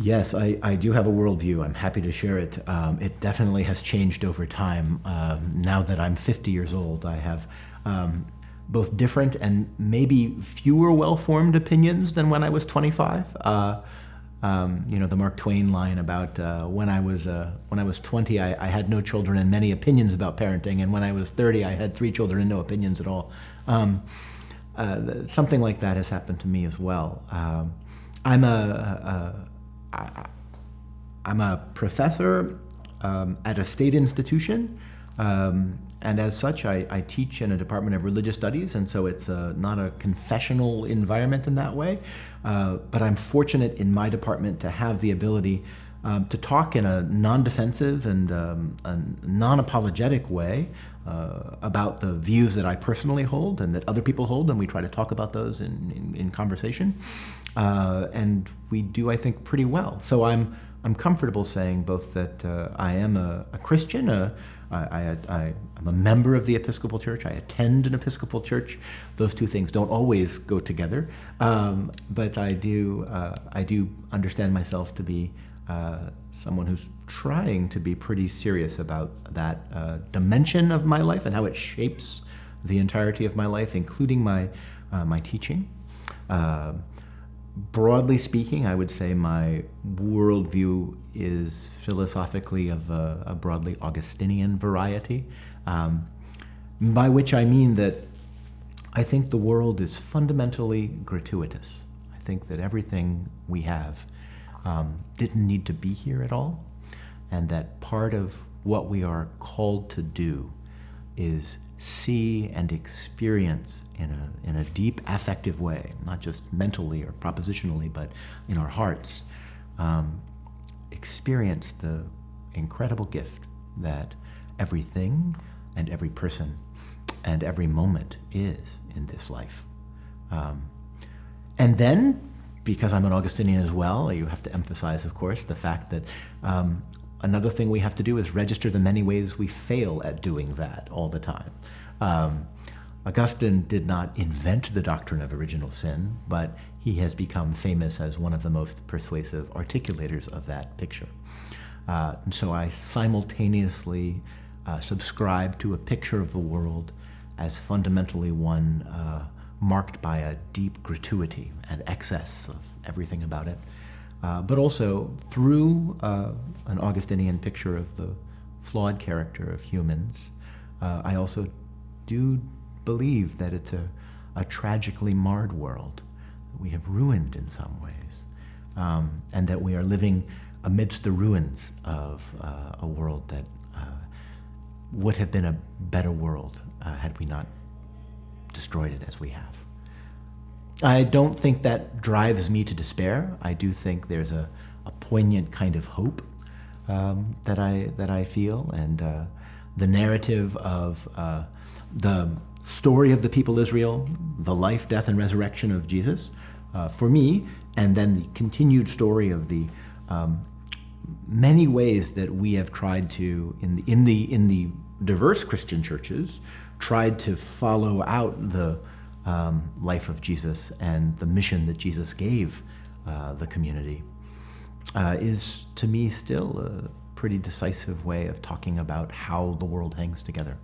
Yes, I do have a worldview. I'm happy to share it. It definitely has changed over time. Now that I'm 50 years old, I have both different and maybe fewer well-formed opinions than when I was 25. The Mark Twain line about when I was 20, I had no children and many opinions about parenting, and when I was 30, I had 3 children and no opinions at all. Something like that has happened to me as well. I'm a professor at a state institution, and as such, I teach in a department of religious studies, and so it's not a confessional environment in that way. But I'm fortunate in my department to have the ability to talk in a non-defensive and a non-apologetic way about the views that I personally hold and that other people hold, and we try to talk about those in conversation. And we do, I think, pretty well. So I'm comfortable saying both that I am a Christian, I'm a member of the Episcopal Church, I attend an Episcopal church. Those two things don't always go together, but I do understand myself to be someone who's trying to be pretty serious about that dimension of my life and how it shapes the entirety of my life, including my teaching. Broadly speaking, I would say my worldview is philosophically of a broadly Augustinian variety, by which I mean that I think the world is fundamentally gratuitous. I think that everything we have didn't need to be here at all, and that part of what we are called to do is see and experience in a deep affective way, not just mentally or propositionally, but in our hearts, experience the incredible gift that everything and every person and every moment is in this life. And then, because I'm an Augustinian as well, you have to emphasize, of course, the fact that another thing we have to do is register the many ways we fail at doing that all the time. Augustine did not invent the doctrine of original sin, but he has become famous as one of the most persuasive articulators of that picture. And so I simultaneously subscribe to a picture of the world as fundamentally one marked by a deep gratuity and excess of everything about it, but also through an Augustinian picture of the flawed character of humans. I also do believe that it's a tragically marred world that we have ruined in some ways, and that we are living amidst the ruins of a world that would have been a better world had we not destroyed it as we have. I don't think that drives me to despair. I do think there's a poignant kind of hope that I feel, and the narrative of the story of the people Israel, the life, death, and resurrection of Jesus, for me, and then the continued story of the many ways that we have tried to, in the diverse Christian churches, tried to follow out the life of Jesus and the mission that Jesus gave the community, is to me still a pretty decisive way of talking about how the world hangs together.